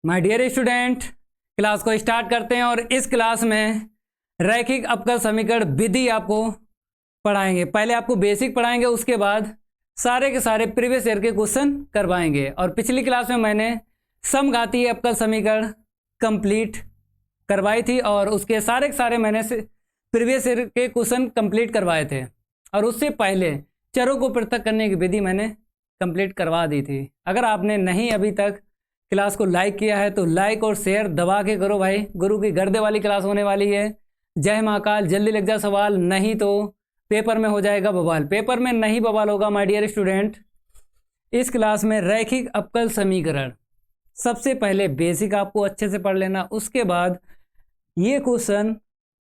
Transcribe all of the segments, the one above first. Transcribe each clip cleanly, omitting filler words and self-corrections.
My dear student, class को start करते हैं और इस क्लास में रैखिक अवकल समीकरण विधि आपको पढ़ाएंगे। पहले आपको बेसिक पढ़ाएंगे, उसके बाद सारे के सारे प्रीवियस ईयर के क्वेश्चन करवाएंगे। और पिछली क्लास में मैंने समघातीय अवकल समीकरण कंप्लीट करवाई थी और उसके सारे के सारे मैंने प्रीवियस ईयर के क्वेश्चन कंप्लीट करवाए थे। और उससे पहले चरों को पृथक करने की विधि मैंने कंप्लीट करवा दी थी। अगर आपने नहीं अभी तक क्लास को लाइक किया है तो लाइक और शेयर दबा के करो भाई। गुरु की गर्दे वाली क्लास होने वाली है। जय महाकाल, जल्दी लिख जा सवाल, नहीं तो पेपर में हो जाएगा बवाल। पेपर में नहीं बवाल होगा माय डियर स्टूडेंट। इस क्लास में रैखिक अवकल समीकरण सबसे पहले बेसिक आपको अच्छे से पढ़ लेना, उसके बाद ये क्वेश्चन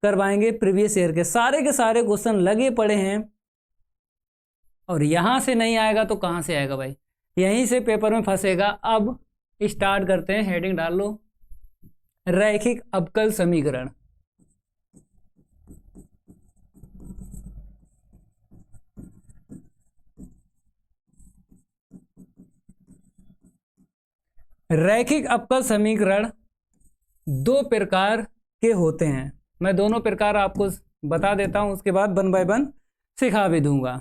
करवाएंगे प्रीवियस ईयर के सारे क्वेश्चन लगे पड़े हैं। और यहाँ से नहीं आएगा तो कहाँ से आएगा भाई, यहीं से पेपर में फंसेगा। अब स्टार्ट करते हैं, हेडिंग डाल लो, रैखिक अवकल समीकरण। रैखिक अवकल समीकरण दो प्रकार के होते हैं। मैं दोनों प्रकार आपको बता देता हूं, उसके बाद वन बाय वन सिखा भी दूंगा।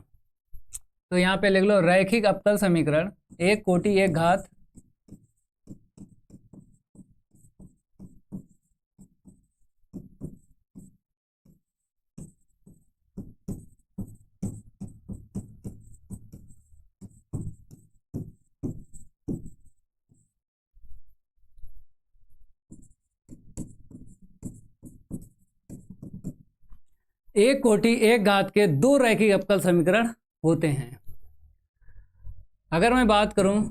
तो यहाँ पे लिख लो रैखिक अवकल समीकरण, एक कोटि एक घात एक कोटि एक घात के दो रैखिक अवकल समीकरण होते हैं। अगर मैं बात करूं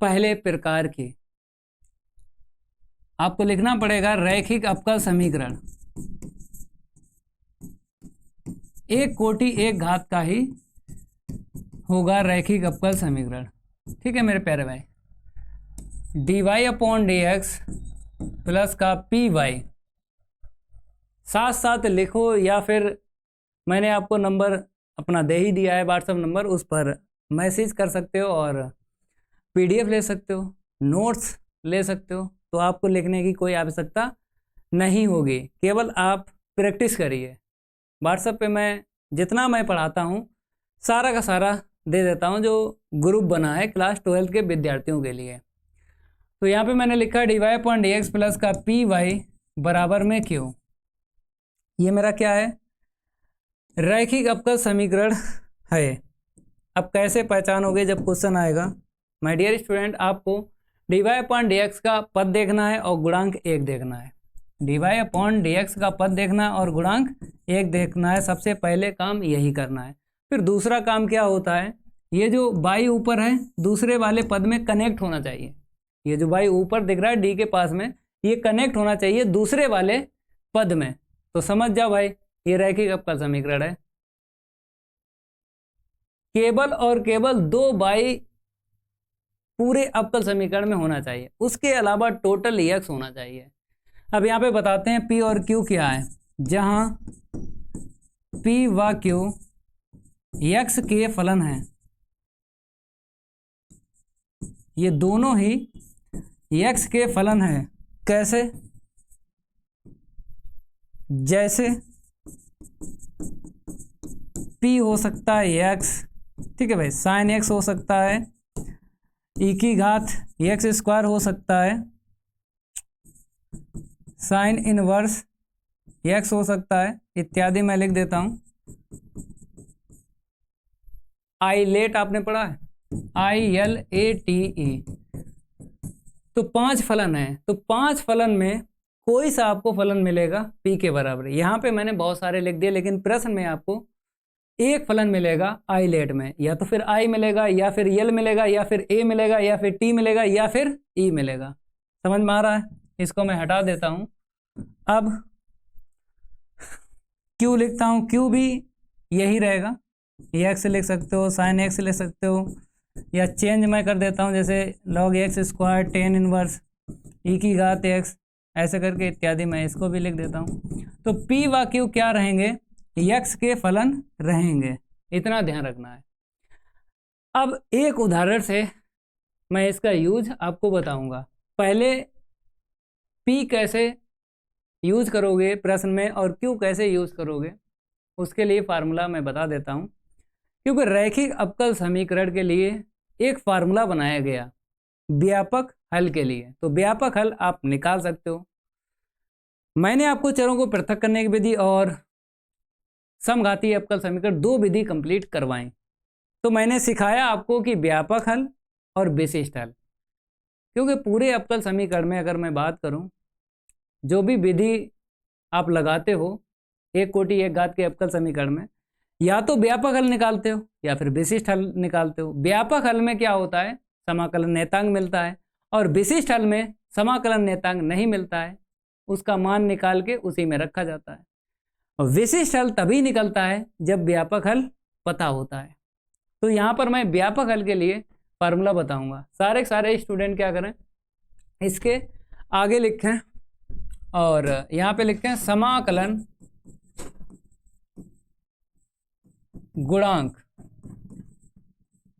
पहले प्रकार की, आपको लिखना पड़ेगा रैखिक अवकल समीकरण एक कोटि एक घात का ही होगा रैखिक अवकल समीकरण। ठीक है मेरे प्यारे भाई, dy/dx प्लस का py साथ साथ लिखो, या फिर मैंने आपको नंबर अपना दे ही दिया है व्हाट्सएप नंबर, उस पर मैसेज कर सकते हो और पीडीएफ ले सकते हो, नोट्स ले सकते हो। तो आपको लिखने की कोई आवश्यकता नहीं होगी, केवल आप प्रैक्टिस करिए। व्हाट्सएप पे मैं जितना मैं पढ़ाता हूँ सारा का सारा दे देता हूँ, जो ग्रुप बना है क्लास 12 के विद्यार्थियों के लिए। तो यहाँ पे मैंने लिखा dy/dx प्लस का py बराबर में q। ये मेरा क्या है, रैखिक अवकल समीकरण है। अब कैसे पहचानोगे जब क्वेश्चन आएगा, माय डियर स्टूडेंट, आपको dy/dx का पद देखना है और गुणांक 1 देखना है। dy/dx का पद देखना है और गुणांक 1 देखना है। सबसे पहले काम यही करना है। फिर दूसरा काम क्या होता है, ये जो y ऊपर है दूसरे वाले पद में कनेक्ट होना चाहिए। ये जो y ऊपर दिख रहा है d के पास में, ये कनेक्ट होना चाहिए दूसरे वाले पद में। तो समझ जाओ भाई, ये रैखिक अवकल समीकरण है। केवल और केवल 2 y पूरे अवकल समीकरण में होना चाहिए, उसके अलावा टोटल x होना चाहिए। अब यहाँ पे बताते हैं p और q क्या है। जहां p व q x के फलन है, ये दोनों ही x के फलन है। कैसे, जैसे p हो सकता है x, ठीक है भाई, साइन x हो सकता है, e की घात x² हो सकता है, साइन इनवर्स x हो सकता है, इत्यादि। मैं लिख देता हूं। आइलेट आपने पढ़ा है, ILATE। तो 5 फलन है, तो 5 फलन में कोई सा आपको फलन मिलेगा p के बराबर। यहाँ पे मैंने बहुत सारे लिख दिए, लेकिन प्रश्न में आपको एक फलन मिलेगा आइलेट में। या तो फिर i मिलेगा, या फिर l मिलेगा, या फिर a मिलेगा, या फिर t मिलेगा, या फिर e मिलेगा। समझ में आ रहा है? इसको मैं हटा देता हूं। अब q लिखता हूं, q भी यही रहेगा, x लिख सकते हो, साइन x लिख सकते हो, या चेंज मैं कर देता हूं, जैसे log x² tan inverse e की घात x, ऐसे करके इत्यादि। मैं इसको भी लिख देता हूं। तो p व q क्या रहेंगे, x के फलन रहेंगे, इतना ध्यान रखना है। अब एक उदाहरण से मैं इसका यूज आपको बताऊंगा। पहले पी कैसे यूज करोगे प्रश्न में और क्यू कैसे यूज करोगे उसके लिए फार्मूला मैं बता देता हूँ। क्योंकि रैखिक अवकल समीकरण के लिए एक फार्मूला बनाया गया व्यापक हल के लिए, तो व्यापक हल आप निकाल सकते हो। मैंने आपको चरों को पृथक करने की विधि और समघातीय अवकल समीकरण दो विधि कंप्लीट करवाएं। तो मैंने सिखाया आपको कि व्यापक हल और विशिष्ट हल, क्योंकि पूरे अवकल समीकरण में अगर मैं बात करूं, जो भी विधि आप लगाते हो एक कोटि एक घात के अवकल समीकरण में, या तो व्यापक हल निकालते हो या फिर विशिष्ट हल निकालते हो। व्यापक हल में क्या होता है, समाकलन नेतांक मिलता है, और विशिष्ट हल में समाकलन नेतांक नहीं मिलता है, उसका मान निकाल के उसी में रखा जाता है। और विशिष्ट हल तभी निकलता है जब व्यापक हल पता होता है। तो यहाँ पर मैं व्यापक हल के लिए फार्मूला बताऊंगा। सारे स्टूडेंट क्या करें, इसके आगे लिखें और यहाँ पे लिखें समाकलन गुणांक।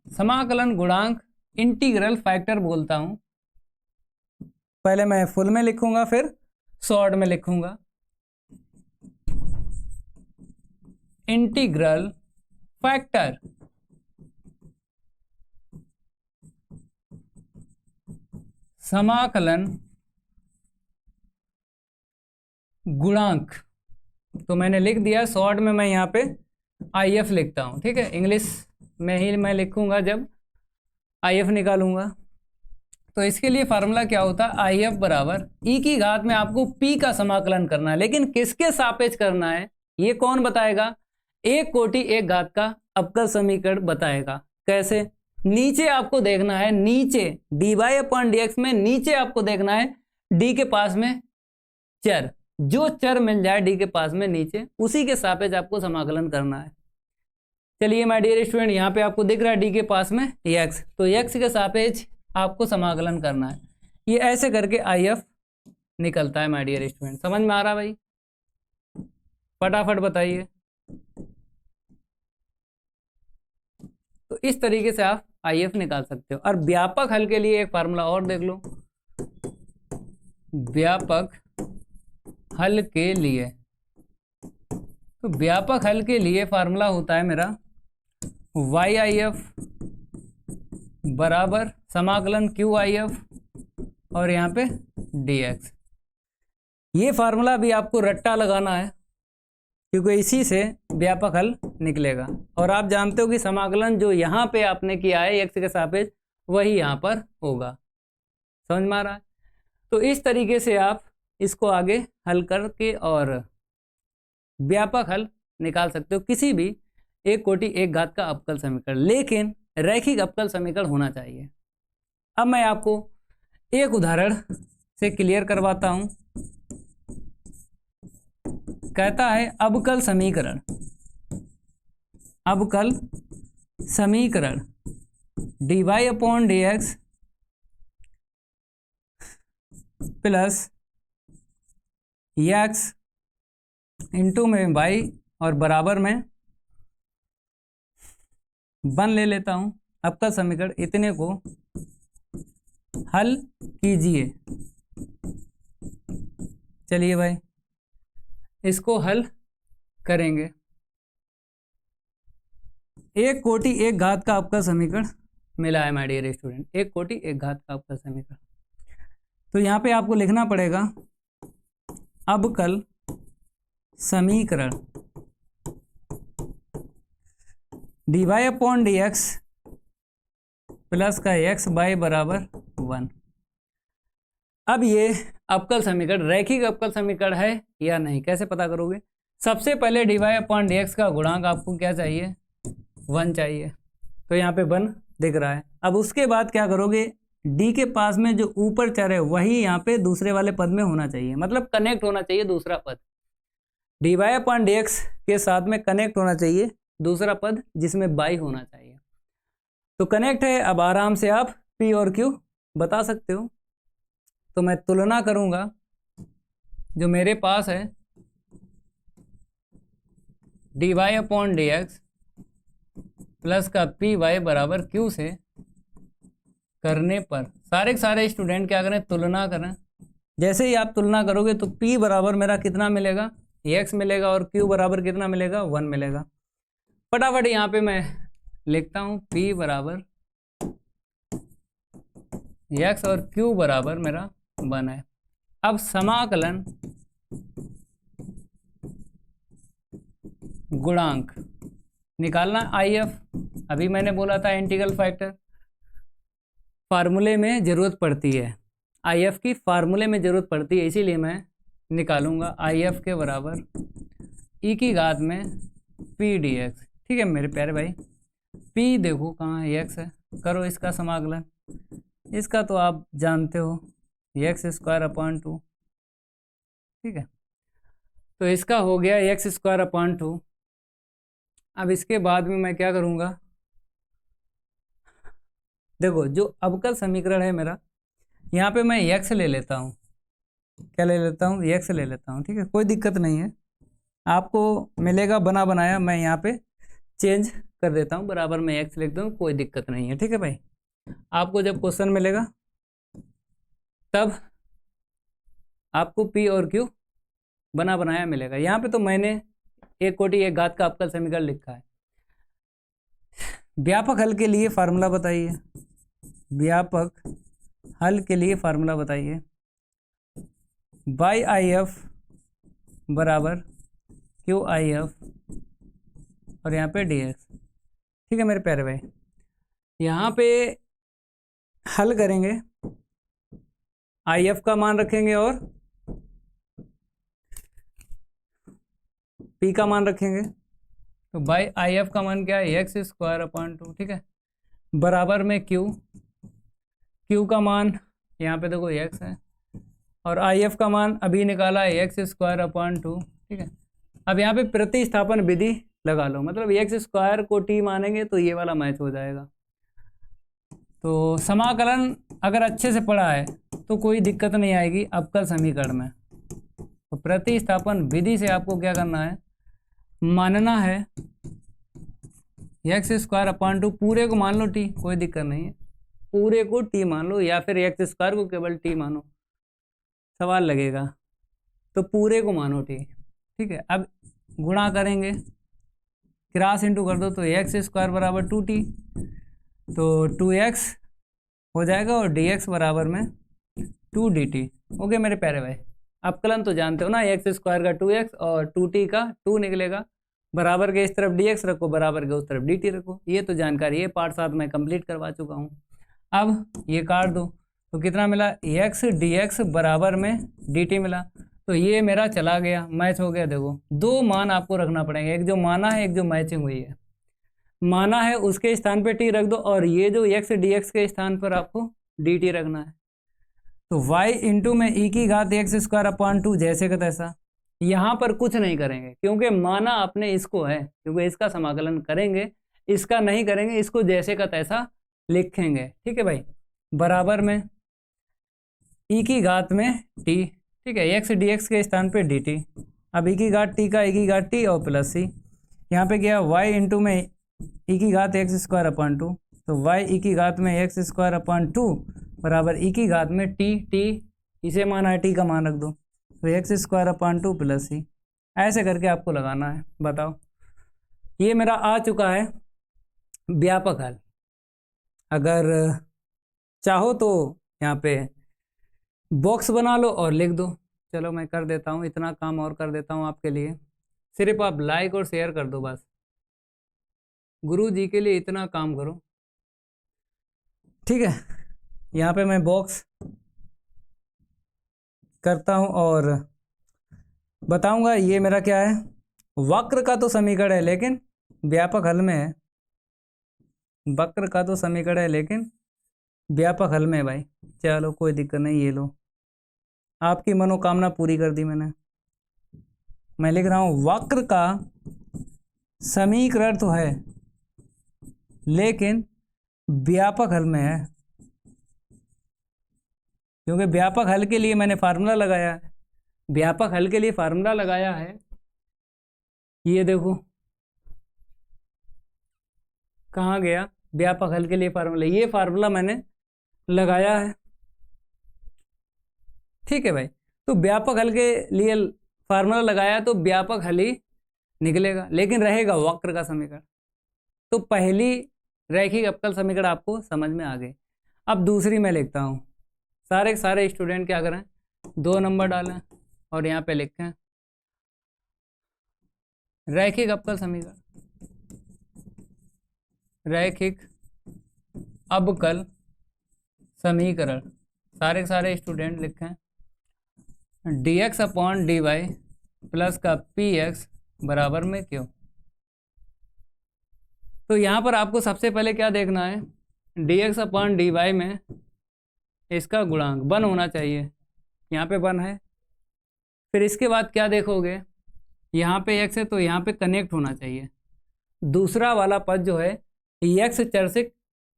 समाकलन गुणांक इंटीग्रल फैक्टर बोलता हूं। पहले मैं फुल में लिखूंगा फिर शॉर्ट में लिखूंगा। इंटीग्रल फैक्टर समाकलन गुणांक, तो मैंने लिख दिया। शॉर्ट में मैं यहाँ पे IF लिखता हूँ, ठीक है। इंग्लिश में ही मैं लिखूंगा जब IF निकालूंगा। तो इसके लिए फार्मूला क्या होता है, IF बराबर ई की घात में आपको P का समाकलन करना है, लेकिन किसके सापेक्ष करना है ये कौन बताएगा, एक कोटि एक घात का अवकल समीकरण बताएगा। कैसे, नीचे आपको देखना है, नीचे dy/dx में नीचे आपको देखना है d के पास में चर, जो चर मिल जाए d के पास में नीचे, उसी के सापेक्ष आपको समाकलन करना है। चलिए माय डियर स्टूडेंट, यहाँ पे आपको दिख रहा है d के पास में x, तो x के सापेक्ष आपको समाकलन करना है। ये ऐसे करके IF निकलता है माय डियर स्टूडेंट। समझ में आ रहा भाई, फटाफट बताइए। तो इस तरीके से आप IF निकाल सकते हो। और व्यापक हल के लिए एक फार्मूला और देख लो। व्यापक हल के लिए, तो व्यापक हल के लिए फार्मूला होता है मेरा YIF बराबर समाकलन QIF और यहाँ पे DX। ये फार्मूला भी आपको रट्टा लगाना है, क्योंकि इसी से व्यापक हल निकलेगा। और आप जानते हो कि समाकलन जो यहाँ पे आपने किया है x के सापेक्ष, वही यहाँ पर होगा। समझ में आ रहा है। तो इस तरीके से आप इसको आगे हल करके और व्यापक हल निकाल सकते हो किसी भी एक कोटि एक घात का अवकल समीकरण, लेकिन रैखिक अवकल समीकरण होना चाहिए। अब मैं आपको एक उदाहरण से क्लियर करवाता हूं। कहता है अवकल समीकरण, अवकल समीकरण dy/dx प्लस x इंटू में y और बराबर में 1 ले लेता हूं। अवकल समीकरण इतने को हल कीजिए। चलिए भाई इसको हल करेंगे। एक कोटि एक घात का अवकल समीकरण मिला है माय डियर स्टूडेंट, एक कोटि एक घात का अवकल समीकरण। तो यहाँ पे आपको लिखना पड़ेगा अवकल समीकरण dy/dx प्लस का x/y बराबर 1। अब ये अवकल समीकरण रैखिक अवकल समीकरण है या नहीं, कैसे पता करोगे। सबसे पहले dy/dx का गुणांक आपको क्या चाहिए, 1 चाहिए। तो यहाँ पे 1 दिख रहा है। अब उसके बाद क्या करोगे, d के पास में जो ऊपर चर है वही यहाँ पे दूसरे वाले पद में होना चाहिए, मतलब कनेक्ट होना चाहिए दूसरा पद। dy/dx के साथ में कनेक्ट होना चाहिए दूसरा पद जिसमें y होना चाहिए। तो कनेक्ट है। अब आराम से आप p और q बता सकते हो। तो मैं तुलना करूंगा, जो मेरे पास है dy/dx प्लस का py बराबर q से, करने पर सारे के सारे स्टूडेंट क्या करें, तुलना करें। जैसे ही आप तुलना करोगे तो P बराबर मेरा कितना मिलेगा, x मिलेगा, और Q बराबर कितना मिलेगा, 1 मिलेगा। फटाफट यहाँ पे मैं लिखता हूँ P बराबर x और Q बराबर मेरा 1 है। अब समाकलन गुणांक निकालना IF। अभी मैंने बोला था इंटीग्रल फैक्टर फार्मूले में ज़रूरत पड़ती है, IF की फार्मूले में ज़रूरत पड़ती है, इसीलिए मैं निकालूंगा IF के बराबर e की घात में P dx। ठीक है मेरे प्यारे भाई, P देखो कहाँ है, x है, करो इसका समाकलन। इसका तो आप जानते हो x² 2। ठीक है, तो इसका हो गया x² 2। अब इसके बाद में मैं क्या करूँगा, देखो जो अवकल समीकरण है मेरा, यहाँ पे मैं x ले लेता हूँ। क्या ले लेता हूँ, x ले लेता हूँ। ठीक है, कोई दिक्कत नहीं है, आपको मिलेगा बना बनाया, मैं यहाँ पे चेंज कर देता हूँ, बराबर में x लिख दूँ, कोई दिक्कत नहीं है। ठीक है भाई, आपको जब क्वेश्चन मिलेगा तब आपको P और Q बना बनाया मिलेगा। यहाँ पे तो मैंने 1 कोटि 1 घात का अवकल समीकरण लिखा है। व्यापक हल के लिए फार्मूला बताइए, व्यापक हल के लिए फार्मूला बताइए। YIF बराबर QIF और यहाँ पे DX। ठीक है मेरे प्यारे भाई, यहाँ पे हल करेंगे, IF का मान रखेंगे और P का मान रखेंगे। तो बाई IF का मान क्या है, x² 2। ठीक है, बराबर में Q का मान यहाँ पे देखो x है, और IF का मान अभी निकाला है x² 2। ठीक है, अब यहाँ पे प्रतिस्थापन विधि लगा लो, मतलब x² को t मानेंगे तो ये वाला मैच हो जाएगा। तो समाकलन अगर अच्छे से पढ़ा है तो कोई दिक्कत नहीं आएगी अवकल समीकरण में। तो प्रतिस्थापन विधि से आपको क्या करना है, मानना है x² 2, पूरे को मान लो t, कोई दिक्कत नहीं है, पूरे को t मान लो, या फिर x² को केवल t मानो, सवाल लगेगा, तो पूरे को मानो t। ठीक है, अब गुणा करेंगे, क्रॉस इंटू कर दो, तो x² बराबर 2t, तो 2x हो जाएगा, और dx बराबर में 2 dt। ओके मेरे प्यारे भाई, अवकलन तो जानते हो ना, x² का 2x और 2t का 2 निकलेगा, बराबर के इस तरफ dx रखो, बराबर के उस तरफ dt रखो। ये तो जानकारी है, पार्ट 7 में कंप्लीट करवा चुका हूँ। अब ये काट दो, तो कितना मिला, x dx बराबर में dt मिला, तो ये मेरा चला गया, मैच हो गया। देखो दो मान आपको रखना पड़ेगा, एक जो माना है, एक जो मैचिंग हुई है। माना है उसके स्थान पे t रख दो, और ये जो x dx के स्थान पर आपको dt रखना है। तो y इंटू में e की घात x² 2 जैसे का तैसा। यहाँ पर कुछ नहीं करेंगे क्योंकि माना अपने इसको है, क्योंकि इसका समाकलन करेंगे, इसका नहीं करेंगे, इसको जैसे का तैसा लिखेंगे। ठीक है भाई, बराबर में e की घात में t। ठीक है, x dx के स्थान पे dt। अब e की घात t का e की घात t और प्लस c, यहाँ पे क्या y इंटू में e की घात x² 2, तो y e की घात में x² 2 बराबर e की घात में t इसे माना है, t का मान रख दो, तो x² 2 प्लस c। ऐसे करके आपको लगाना है। बताओ, ये मेरा आ चुका है व्यापक हल। अगर चाहो तो यहाँ पे बॉक्स बना लो और लिख दो। चलो मैं कर देता हूँ, इतना काम और कर देता हूँ आपके लिए, सिर्फ आप लाइक और शेयर कर दो बस, गुरु जी के लिए इतना काम करो। ठीक है, यहाँ पे मैं बॉक्स करता हूँ और बताऊंगा ये मेरा क्या है, वक्र का तो समीकरण है लेकिन व्यापक हल में है, वक्र का तो समीकरण है लेकिन व्यापक हल में है भाई। चलो कोई दिक्कत नहीं, ये लो, आपकी मनोकामना पूरी कर दी मैंने। मैं लिख रहा हूँ वक्र का समीकरण तो है लेकिन व्यापक हल में है, क्योंकि व्यापक हल के लिए मैंने फार्मूला लगाया है, व्यापक हल के लिए फार्मूला लगाया है। ये देखो कहाँ गया व्यापक हल के लिए फार्मूला, ये फार्मूला मैंने लगाया है। ठीक है भाई, तो व्यापक हल के लिए फार्मूला लगाया तो व्यापक हल ही निकलेगा, लेकिन रहेगा वक्र का समीकरण। तो पहली रैखिक अवकल समीकरण आपको समझ में आ गई। अब दूसरी मैं लिखता हूँ। सारे स्टूडेंट क्या करें, 2 नंबर डालें और यहाँ पे लिखें रैखिक अवकल समीकरण, रैखिक अवकल समीकरण। सारे स्टूडेंट लिखें dx अपॉन dy प्लस का px बराबर में क्यों। तो यहाँ पर आपको सबसे पहले क्या देखना है, dx अपॉन dy में इसका गुणांक 1 होना चाहिए, यहाँ पे 1 है। फिर इसके बाद क्या देखोगे, यहाँ पे x है तो यहाँ पे कनेक्ट होना चाहिए, दूसरा वाला पद जो है x चर से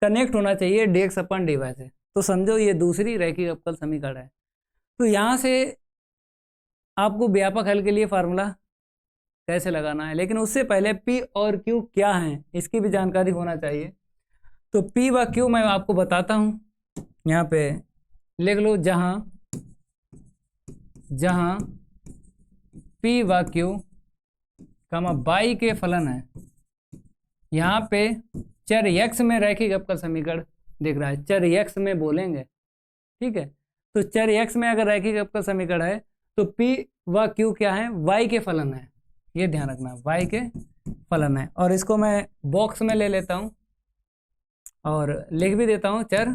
कनेक्ट होना चाहिए dx अपॉन dy से। तो समझो ये दूसरी रैखिक अवकल समीकरण है। तो यहाँ से आपको व्यापक हल के लिए फार्मूला कैसे लगाना है, लेकिन उससे पहले P और Q क्या हैं इसकी भी जानकारी होना चाहिए। तो P व Q मैं आपको बताता हूँ, यहाँ पे लिख लो, जहाँ P व Q y के फलन है। यहाँ पे चर x में रैखिक अवकल समीकरण दिख रहा है, चर x में बोलेंगे, ठीक है। तो चर x में अगर रैखिक अवकल समीकरण है तो P व Q क्या है, y के फलन है, ये ध्यान रखना, y के फलन है। और इसको मैं बॉक्स में ले लेता हूँ और लिख भी देता हूँ, चर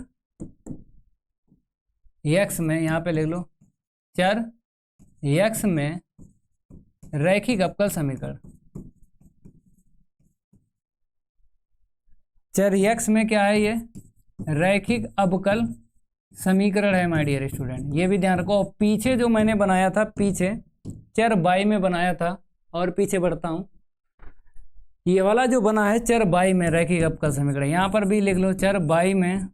x में, यहाँ पे लिख लो चर x में रैखिक अवकल समीकरण। चर x में क्या है, ये रैखिक अवकल समीकरण है माय डियर स्टूडेंट, ये भी ध्यान रखो। पीछे जो मैंने बनाया था, पीछे चर y में बनाया था, और पीछे बढ़ता हूँ, ये वाला जो बना है चर y में रैखिक अवकल समीकरण, यहाँ पर भी लिख लो चर y में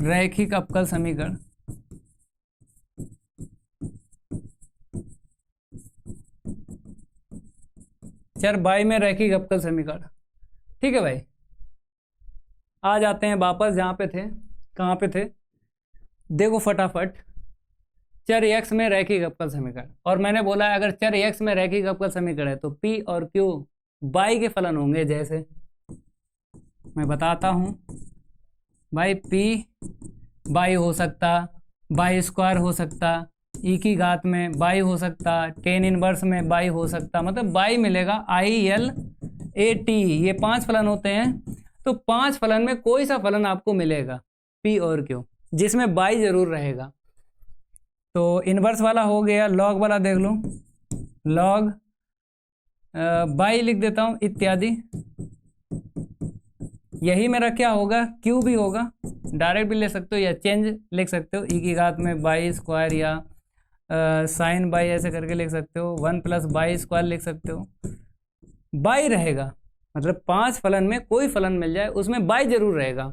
रैखिक अवकल समीकरण। चर y में रैखिक अवकल समीकरण, ठीक है भाई। आ जाते हैं वापस जहाँ पे थे, कहाँ पे थे, देखो फटाफट, चर x में रैखिक अवकल समीकरण। और मैंने बोला है अगर चर x में रैखिक अवकल समीकरण है तो P और Q y के फलन होंगे। जैसे मैं बताता हूँ भाई, P y हो सकता, y स्क्वायर हो सकता, e की घात में y हो सकता, tan इनवर्स में y हो सकता, मतलब y मिलेगा ILAT, ये 5 फलन होते हैं। तो 5 फलन में कोई सा फलन आपको मिलेगा P और Q जिसमें y जरूर रहेगा। तो इनवर्स वाला हो गया, लॉग वाला देख लो, लॉग y लिख देता हूँ इत्यादि, यही मेरा क्या होगा, Q भी होगा, डायरेक्ट भी ले सकते हो या चेंज लिख सकते हो, e की घात में y स्क्वायर या साइन y ऐसे करके लिख सकते हो, 1 प्लस y स्क्वायर लिख सकते हो, y रहेगा। मतलब 5 फलन में कोई फलन मिल जाए उसमें y जरूर रहेगा।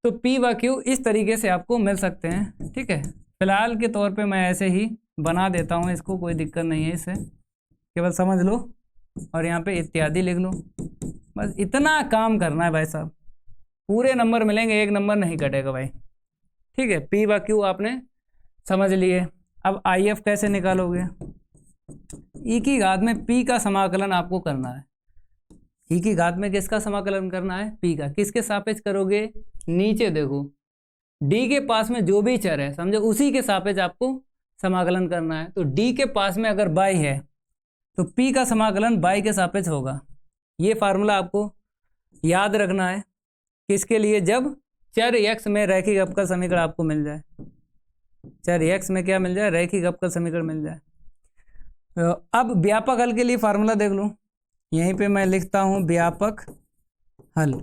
तो P व Q इस तरीके से आपको मिल सकते हैं, ठीक है। फिलहाल के तौर पे मैं ऐसे ही बना देता हूँ इसको, कोई दिक्कत नहीं है, इससे केवल समझ लो और यहाँ पे इत्यादि लिख लो, बस इतना काम करना है भाई साहब, पूरे नंबर मिलेंगे, 1 नंबर नहीं कटेगा भाई, ठीक है। P व Q आपने समझ लिए। अब IF कैसे निकालोगे, e की घात में P का समाकलन आपको करना है, e की घात में किसका समाकलन करना है, P का। किसके सापेक्ष करोगे, नीचे देखो D के पास में जो भी चर है समझो उसी के सापेक्ष आपको समाकलन करना है। तो D के पास में अगर y है तो P का समाकलन y के सापेक्ष होगा। ये फार्मूला आपको याद रखना है, किसके लिए, जब चर x में रैखिक अवकल समीकरण आपको मिल जाए, चर x में क्या मिल जाए, रैखिक अवकल समीकरण मिल जाए। तो अब व्यापक हल के लिए फार्मूला देख लो, यहीं पे मैं लिखता हूँ व्यापक हल,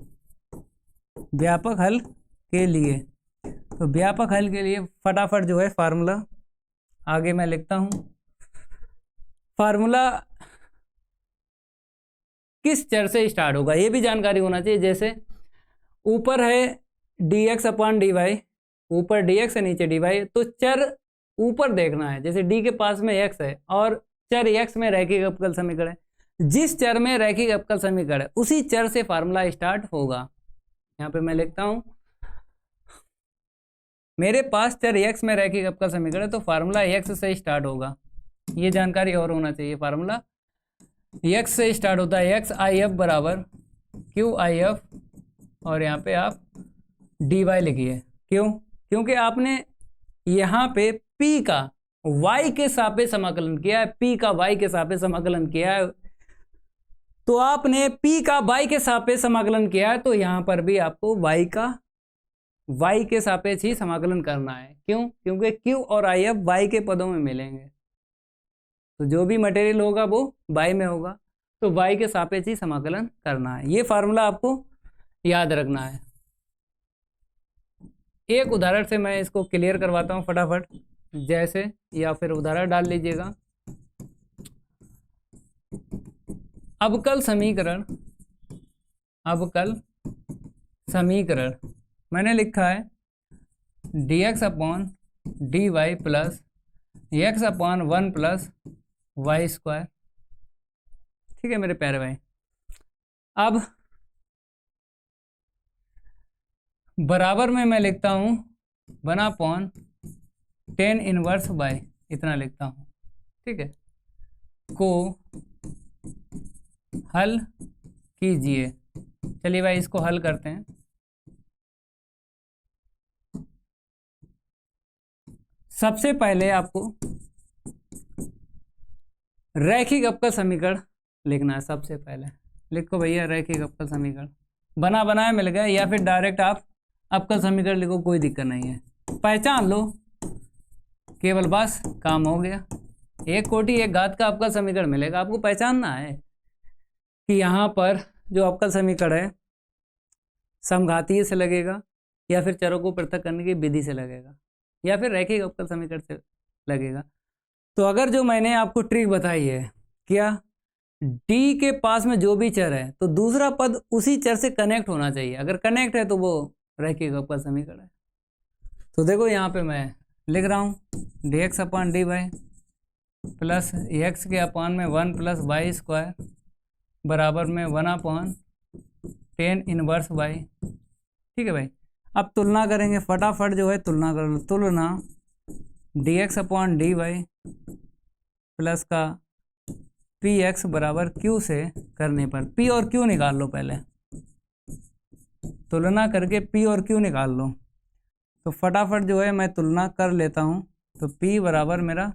व्यापक हल के लिए। तो व्यापक हल के लिए फटाफट जो है फार्मूला आगे मैं लिखता हूँ। फार्मूला किस चर से स्टार्ट होगा ये भी जानकारी होना चाहिए। जैसे ऊपर है dx अपॉन dy, ऊपर dx है नीचे dy, तो चर ऊपर देखना है। जैसे d के पास में x है और चर x में रैखिक अवकल समीकरण है, जिस चर में रैखिक अवकल समीकरण है उसी चर से फार्मूला स्टार्ट होगा। यहाँ पे मैं लिखता हूँ मेरे पास चर x में रैखिक अवकल समीकरण है तो फार्मूला x से स्टार्ट होगा, ये जानकारी और होना चाहिए। फार्मूला x से स्टार्ट होता है, एक्स आई एफ बराबर क्यू आई एफ, और यहाँ पे आप डी वाई लिखिए। क्यों? क्योंकि आपने यहाँ पे p का y के सापेक्ष समाकलन किया है, p का y के सापेक्ष समाकलन किया है, तो आपने p का y के सापेक्ष समाकलन किया है, तो यहाँ पर भी आपको y का y के सापेक्ष ही समाकलन करना है। क्यों? क्योंकि q और i f y के पदों में मिलेंगे, तो जो भी मटेरियल होगा वो y में होगा, तो y के सापेक्ष ही समाकलन करना है। ये फार्मूला आपको याद रखना है। एक उदाहरण से मैं इसको क्लियर करवाता हूँ फटाफट, जैसे, या फिर उदाहरण डाल लीजिएगा। अवकल समीकरण, अवकल समीकरण मैंने लिखा है dx upon dy plus x upon 1 plus Y square. ठीक है मेरे प्यारे भाई। अब बराबर में मैं लिखता हूँ 1 अपॉन 10 इनवर्स बाय, इतना लिखता हूँ। ठीक है, को हल कीजिए। चलिए भाई इसको हल करते हैं। सबसे पहले आपको रैखिक अवकल समीकरण लिखना है। सबसे पहले लिखो भैया रैखिक अवकल समीकरण, बना बनाया मिल गया, या फिर डायरेक्ट आप अवकल समीकरण लिखो, कोई दिक्कत नहीं है। पहचान लो, केवल बस काम हो गया। एक कोटि एक घात का अवकल समीकरण मिलेगा। आपको पहचानना है कि यहाँ पर जो अवकल समीकरण है समघातीय से लगेगा, या फिर चरों को पृथक करने की विधि से लगेगा, या फिर रैखिक अवकल समीकरण से लगेगा। तो अगर जो मैंने आपको ट्रिक बताई है, क्या डी के पास में जो भी चर है तो दूसरा पद उसी चर से कनेक्ट होना चाहिए। अगर कनेक्ट है तो वो रैखिक अवकल समीकरण है। तो देखो यहाँ पे मैं लिख रहा हूँ dx upon dy plus x के अपॉन में 1 प्लस वाई स्क्वायर बराबर में 1 अपॉन 10 इनवर्स y। ठीक है भाई, अब तुलना करेंगे फटाफट, जो है तुलना कर लो। तुलना dx अपॉन dy प्लस का px बराबर q से करने पर p और q निकाल लो। पहले तुलना करके p और q निकाल लो। तो फटाफट जो है मैं तुलना कर लेता हूँ। तो p बराबर मेरा,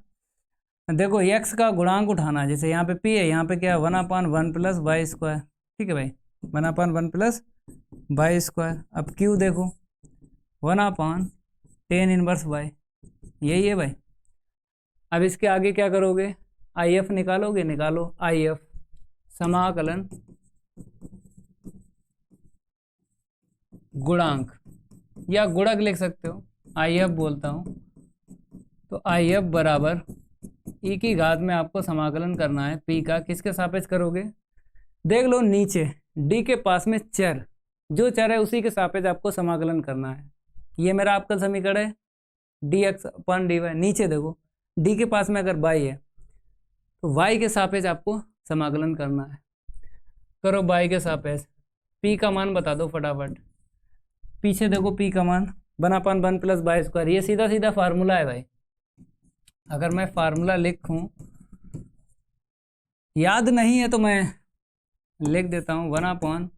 देखो x का गुणांक उठाना है। जैसे यहाँ पे p है, यहाँ पे क्या है 1 अपॉन 1 प्लस वाई स्क्वायर। ठीक है भाई, 1 अपॉन 1 प्लस वाई स्क्वायर। अब q देखो 1 अपॉन 10 इनवर्स वाई, यही है भाई। अब इसके आगे क्या करोगे, आई एफ निकालोगे। निकालो आई एफ, समाकलन गुणांक, या गुणक लिख सकते हो, आई एफ बोलता हूँ। तो आई एफ बराबर ई की घात में आपको समाकलन करना है पी का। किसके सापेक्ष करोगे, देख लो नीचे डी के पास में चर, जो चर है उसी के सापेक्ष आपको समाकलन करना है। ये मेरा अवकल समीकरण है D X upon D Y. नीचे देखो डी के पास में अगर वाई है तो वाई के सापेक्ष आपको समाकलन करना है। करो वाई के सापेक्ष, पी का मान बता दो फटाफट। पीछे देखो पी का मान 1 अपॉन 1 प्लस वाई स्क्वायर, ये सीधा सीधा फार्मूला है भाई। अगर मैं फार्मूला लिखूं, याद नहीं है तो मैं लिख देता हूँ 1 अपॉन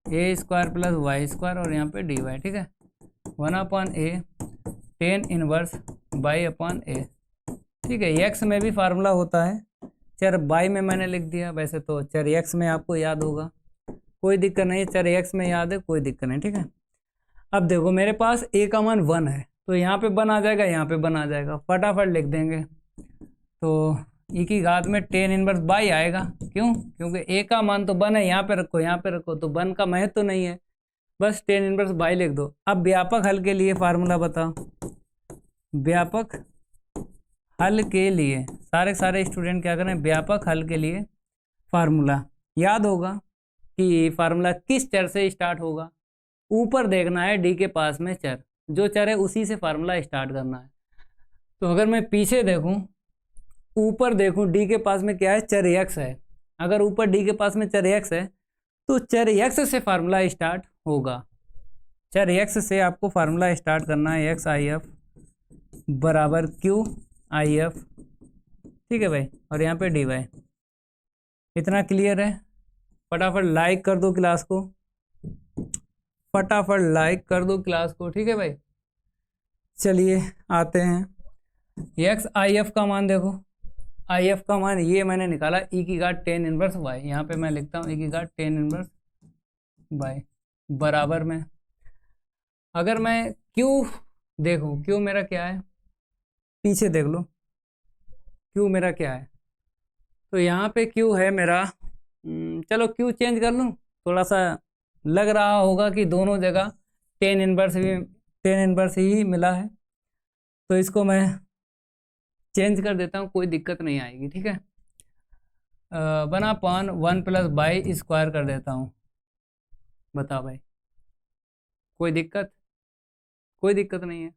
ए स्क्वायर प्लस वाई स्क्वायर, और यहाँ पे डी वाई। ठीक है, 1 अपॉन ए 10 इनवर्स वाई अपॉन ए। ठीक है, एक्स में भी फार्मूला होता है, चर वाई में मैंने लिख दिया। वैसे तो चर एक्स में आपको याद होगा, कोई दिक्कत नहीं। चर एक्स में याद है, कोई दिक्कत नहीं। ठीक है, अब देखो मेरे पास ए का मान 1 है, तो यहाँ पे 1 आ जाएगा, यहाँ पे 1 आ जाएगा, फटाफट लिख देंगे। तो ई की घात में 10 इनवर्स बाई आएगा। क्यों? क्योंकि ए का मान तो 1 है, यहाँ पे रखो, यहाँ पे रखो, तो 1 का महत्व तो नहीं है, बस 10 इनवर्स बाई लिख दो। अब व्यापक हल के लिए फार्मूला बताओ। व्यापक हल के लिए सारे स्टूडेंट क्या करें, व्यापक हल के लिए फार्मूला याद होगा कि फार्मूला किस चर से स्टार्ट होगा। ऊपर देखना है डी के पास में चर, जो चर है उसी से फार्मूला स्टार्ट करना है। तो अगर मैं पीछे देखूं, ऊपर देखूं, डी के पास में क्या है, चर एक्स है। अगर ऊपर डी के पास में चर एक्स है तो चर एक्स से फार्मूला स्टार्ट होगा। चल एक्स से आपको फार्मूला स्टार्ट करना है, एक्स आई एफ बराबर क्यू आई एफ, ठीक है भाई, और यहाँ पे डी वाई। इतना क्लियर है? फटाफट लाइक कर दो क्लास को, फटाफट लाइक कर दो क्लास को, ठीक है भाई। चलिए आते हैं, एक्स आई एफ का मान देखो, आई एफ का मान ये मैंने निकाला ई की घात टेन इनवर्स वाई, यहाँ पे मैं लिखता हूँ ई की घात टेन इनवर्स वाई बराबर में, अगर मैं क्यू देखूँ, क्यू मेरा क्या है, पीछे देख लो क्यू मेरा क्या है, तो यहाँ पे क्यू है मेरा, चलो क्यू चेंज कर लूँ, थोड़ा सा लग रहा होगा कि दोनों जगह टेन इनवर्स ही मिला है, तो इसको मैं चेंज कर देता हूँ, कोई दिक्कत नहीं आएगी, ठीक है। 1/1 + बाई स्क्वायर कर देता हूँ, बताओ भाई कोई दिक्कत? कोई दिक्कत नहीं है।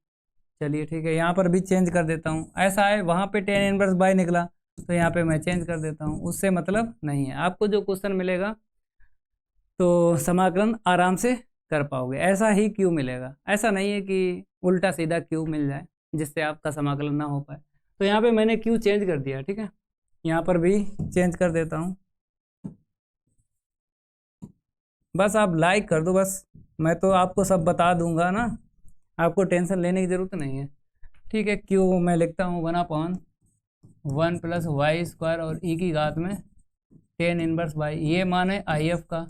चलिए ठीक है, यहाँ पर भी चेंज कर देता हूँ, ऐसा है वहाँ पे टेन इनवर्स बाई निकला तो यहाँ पे मैं चेंज कर देता हूँ, उससे मतलब नहीं है। आपको जो क्वेश्चन मिलेगा तो समाकलन आराम से कर पाओगे, ऐसा ही क्यू मिलेगा, ऐसा नहीं है कि उल्टा सीधा क्यू मिल जाए जिससे आपका समाकलन ना हो पाए। तो यहाँ पे मैंने क्यू चेंज कर दिया, ठीक है, यहाँ पर भी चेंज कर देता हूँ, बस आप लाइक कर दो, बस मैं तो आपको सब बता दूंगा ना, आपको टेंशन लेने की ज़रूरत नहीं है, ठीक है। क्यू मैं लिखता हूँ 1/1 + वाई स्क्वायर और ई की घात में टेन इनवर्स वाई, ये मान है आई एफ का,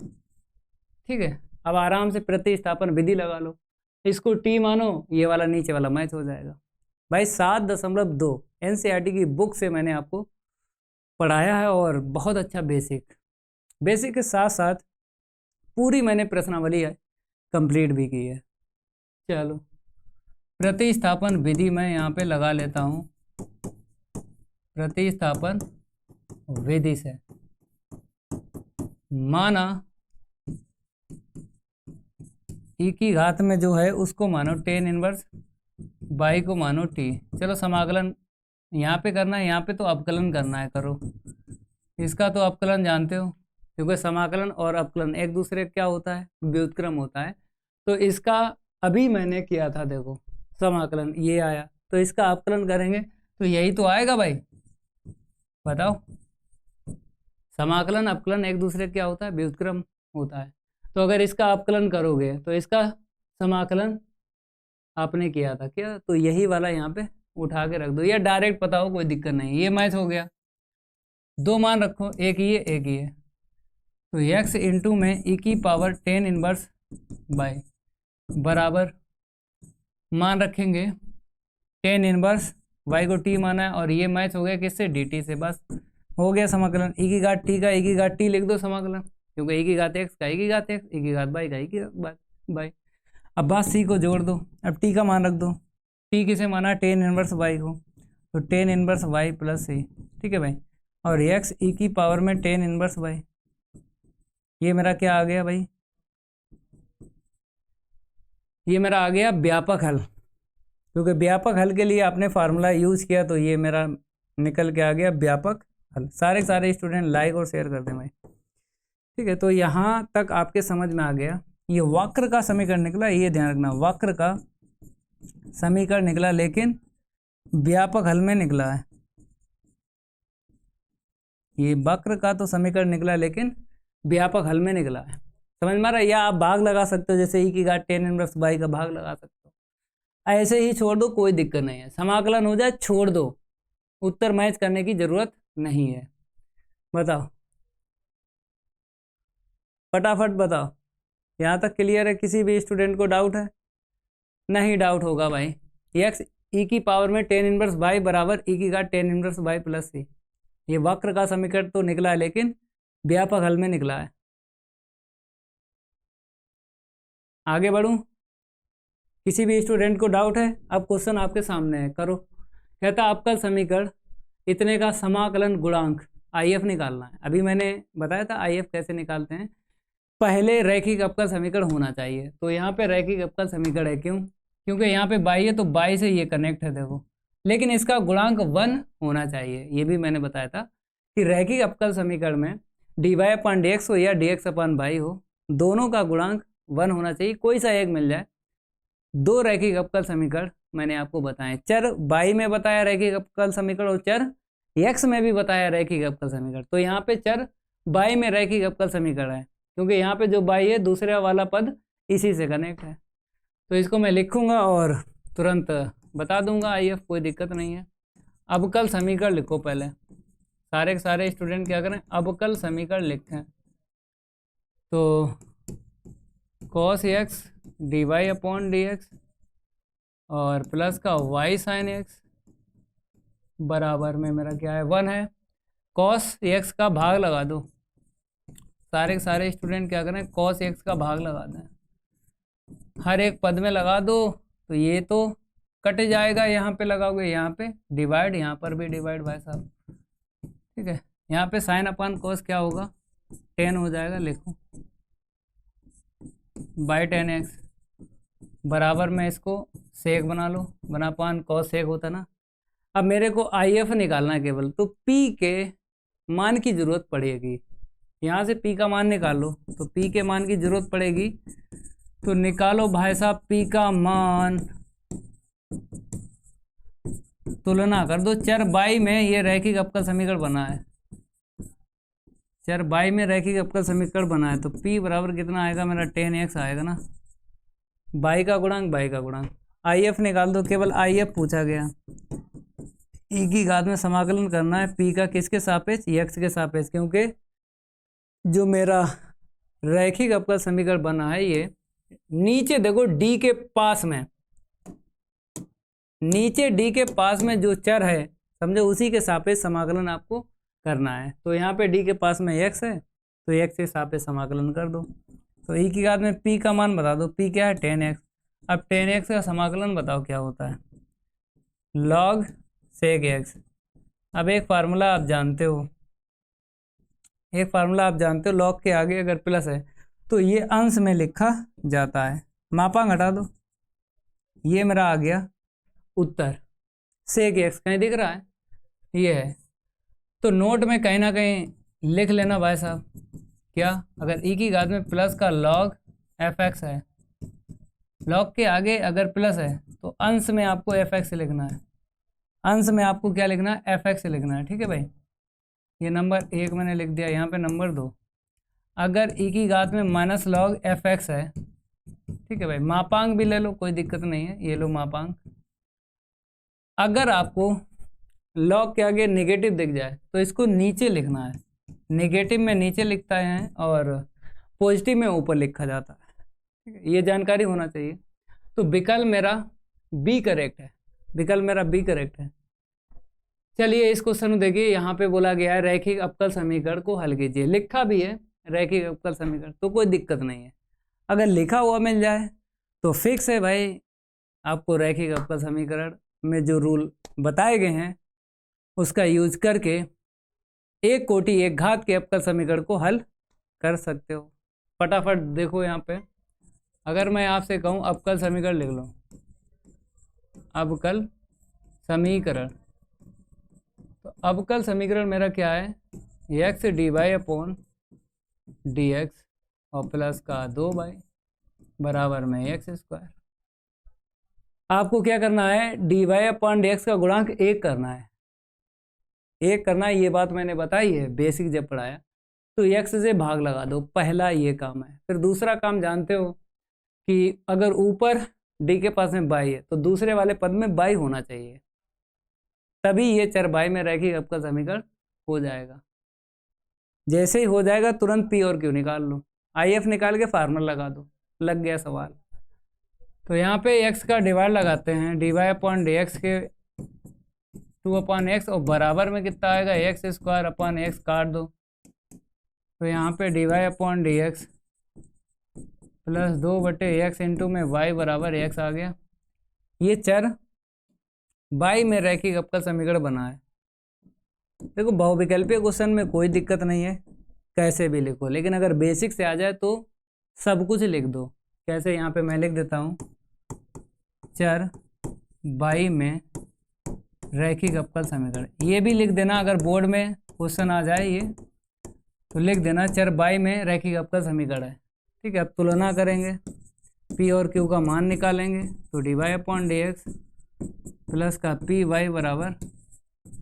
ठीक है। अब आराम से प्रतिस्थापन विधि लगा लो, इसको टी मानो, ये वाला नीचे वाला मैच हो जाएगा भाई। 7.2 एनसीईआरटी की बुक से मैंने आपको पढ़ाया है, और बहुत अच्छा बेसिक के साथ साथ पूरी मैंने प्रश्नावली कंप्लीट भी की है। चलो प्रतिस्थापन विधि मैं यहाँ पे लगा लेता हूँ, प्रतिस्थापन विधि से माना ई की घात में जो है उसको मानो टेन इनवर्स बाई को मानो टी। चलो समाकलन यहाँ पे करना है, यहाँ पे तो अवकलन करना है, करो इसका तो अवकलन जानते हो, क्योंकि समाकलन और अवकलन एक दूसरे क्या होता है, व्युत्क्रम होता है। तो इसका अभी मैंने किया था, देखो समाकलन ये आया, तो इसका अवकलन करेंगे तो यही तो आएगा भाई, बताओ। समाकलन अवकलन एक दूसरे क्या होता है, व्युत्क्रम होता है। तो अगर इसका अवकलन करोगे तो इसका समाकलन आपने किया था क्या, तो यही वाला यहाँ पे उठा के रख दो, या डायरेक्ट पता हो कोई दिक्कत नहीं, ये मैच हो गया। दो मान रखो, एक ये एक ये, तो x इंटू में ई की पावर टेन इनवर्स बाई बराबर मान रखेंगे टेन इनवर्स y को t माना है, और ये मैच हो गया किससे, dt से, बस हो गया समाकलन। ई की घात t का ई की घात t लिख दो समाकलन, क्योंकि ई की घात x का ई की घात x, ई की घात y का ई की घात y। अब बात सी को जोड़ दो, अब t का मान रख दो, t किसे माना, टेन इनवर्स y को, तो टेन इनवर्स y प्लस सी, ठीक है भाई, और x ई की पावर में टेन इनवर्स y, ये मेरा क्या आ गया भाई, ये मेरा आ गया व्यापक हल, क्योंकि व्यापक हल के लिए आपने फार्मूला यूज किया, तो ये मेरा निकल के आ गया व्यापक हल। सारे स्टूडेंट लाइक और शेयर कर दें भाई, ठीक है। तो यहाँ तक आपके समझ में आ गया, ये वक्र का समीकरण निकला, ये ध्यान रखना, वक्र का समीकरण निकला लेकिन व्यापक हल में निकला है। ये वक्र का तो समीकरण निकला लेकिन व्यापक हल में निकला है, समझ में आ रहा है। या आप भाग लगा सकते हो, जैसे ई की घात टेन इनवर्स बाई का भाग लगा सकते हो, ऐसे ही छोड़ दो, कोई दिक्कत नहीं है, समाकलन हो जाए छोड़ दो, उत्तर मैच करने की जरूरत नहीं है। बताओ फटाफट बताओ, यहाँ तक क्लियर है? किसी भी स्टूडेंट को डाउट है? नहीं डाउट होगा भाई। एक्स ई की पावर में टेन इनवर्स बाई बराबर ई की घात टेन इनवर्स बाई प्लस सी, ये वक्र का समीकरण तो निकला है लेकिन व्यापक हल में निकला है। आगे बढ़ूं? किसी भी स्टूडेंट को डाउट है? अब क्वेश्चन आपके सामने है, करो। कहता अवकल समीकरण इतने का समाकलन गुणांक आई एफ निकालना है। अभी मैंने बताया था आई एफ कैसे निकालते हैं, पहले रैखिक अवकल समीकरण होना चाहिए। तो यहाँ पे रैखिक अवकल समीकरण है, क्यों? क्योंकि यहाँ पे बाई है तो बाई से ये कनेक्ट है, देखो, लेकिन इसका गुणांक 1 होना चाहिए। ये भी मैंने बताया था कि रैखिक अवकल समीकरण में dy/dx हो या dx/y हो, दोनों का गुणांक 1 होना चाहिए, कोई सा एक मिल जाए। 2 रैखिक अवकल समीकरण मैंने आपको बताए, चर y में बताया रैखिक अवकल समीकरण और चर x में भी बताया रैखिक अवकल समीकरण। तो यहाँ पे चर y में रैखिक अवकल समीकरण है, क्योंकि यहाँ पे जो y है दूसरे वाला पद इसी से कनेक्ट है। तो इसको मैं लिखूंगा और तुरंत बता दूंगा IF, कोई दिक्कत नहीं है। अवकल समीकरण लिखो पहले, सारे के सारे स्टूडेंट क्या करें, अवकल समीकरण लिखें। तो cos x dy/dx और प्लस का y sin x बराबर में मेरा क्या है 1 है। cos x का भाग लगा दो, सारे के सारे स्टूडेंट क्या करें cos x का भाग लगा दें, हर एक पद में लगा दो। तो ये तो कट जाएगा, यहाँ पे लगाओगे यहाँ पे डिवाइड, यहाँ पर भी डिवाइड भाई साहब, ठीक है। यहाँ पे साइन अपान कॉस क्या होगा 10 हो जाएगा, लिखो बाई 10x बराबर में इसको सेक बना लो, बना पान कॉस सेक होता ना। अब मेरे को IF निकालना है केवल, तो P के मान की जरूरत पड़ेगी, यहाँ से P का मान निकाल लो। तो P के मान की जरूरत पड़ेगी, तो निकालो भाई साहब P का मान, तुलना कर दो। चर y में ये रैखिक अवकल समीकरण बना है, चर y में रैखिक अवकल समीकरण बना है, तो P बराबर कितना आएगा मेरा 10x आएगा ना, y का गुणांक y का गुणांक। IF निकाल दो, केवल IF पूछा गया। e की घात में समाकलन करना है P का किसके सापेक्ष, x के सापेक्ष, क्योंकि जो मेरा रैखिक अवकल समीकरण बना है ये नीचे देखो D के पास में, नीचे D के पास में जो चर है समझो उसी के सापेक्ष समाकलन आपको करना है। तो यहाँ पे D के पास में x है, तो x के सापेक्ष समाकलन कर दो। तो e की घात में P का मान बता दो, P क्या है 10x। अब 10x का समाकलन बताओ क्या होता है, log sec x। अब एक फार्मूला आप जानते हो, एक फार्मूला आप जानते हो, log के आगे अगर प्लस है तो ये अंश में लिखा जाता है। मापांक हटा दो, ये मेरा आ गया उत्तर। सेक एक्स कहीं दिख रहा है, ये है। तो नोट में कहीं ना कहीं लिख लेना भाई साहब, क्या, अगर e की घात में प्लस का log fx है, log के आगे अगर प्लस है तो अंश में आपको fx लिखना है, अंश में आपको क्या लिखना है fx लिखना है, ठीक है भाई। ये नंबर 1 मैंने लिख दिया, यहाँ पे नंबर 2, अगर e की घात में माइनस log fx है, ठीक है भाई। मापांक भी ले लो, कोई दिक्कत नहीं है, ये लो मापांक। अगर आपको log के आगे नेगेटिव दिख जाए तो इसको नीचे लिखना है, नेगेटिव में नीचे लिखता है और पॉजिटिव में ऊपर लिखा जाता है, ठीक है, ये जानकारी होना चाहिए। तो विकल्प मेरा बी करेक्ट है, विकल्प मेरा बी करेक्ट है। चलिए इस क्वेश्चन में देखिए, यहाँ पे बोला गया है रैखिक अवकल समीकरण को हल कीजिए, लिखा भी है रैखिक अवकल समीकरण, तो कोई दिक्कत नहीं है। अगर लिखा हुआ मिल जाए तो फिक्स है भाई, आपको रैखिक अवकल समीकरण में जो रूल बताए गए हैं उसका यूज करके एक कोटि एक घात के अवकल समीकरण को हल कर सकते हो। फटाफट देखो यहाँ पे, अगर मैं आपसे कहूँ अवकल समीकरण लिख लो, अवकल समीकरण, तो अवकल समीकरण मेरा क्या है, एक्स dy/dx और प्लस का 2y बराबर में x²। आपको क्या करना है, dy/dx का गुणांक 1 करना है, 1 करना है, ये बात मैंने बताई है बेसिक जब पढ़ाया। तो x से भाग लगा दो, पहला ये काम है। फिर दूसरा काम जानते हो कि अगर ऊपर d के पास में y है तो दूसरे वाले पद में y होना चाहिए, तभी ये चर y में रैखिक अवकल समीकरण हो जाएगा। जैसे ही हो जाएगा तुरंत p और q निकाल लो, IF निकाल के फार्मूला लगा दो, लग गया सवाल। तो यहाँ पे x का डिवाइड लगाते हैं, dy/dx के 2/x और बराबर में कितना आएगा x² काट दो। तो यहाँ पे dy/dx प्लस 2/x इंटू में y बराबर x आ गया। ये चर y में रैखिक अवकल समीकरण बना है। देखो बहुविकल्पीय क्वेश्चन में कोई दिक्कत नहीं है, कैसे भी लिखो, लेकिन अगर बेसिक से आ जाए तो सब कुछ लिख दो। कैसे, यहाँ पे मैं लिख देता हूँ, चर y में रैखिक अवकल समीकरण, ये भी लिख देना। अगर बोर्ड में क्वेश्चन आ जाए ये तो लिख देना, चर y में रैखिक अवकल समीकरण है, ठीक है। अब तुलना करेंगे, पी और क्यू का मान निकालेंगे, तो dy/dx प्लस का पी वाई बराबर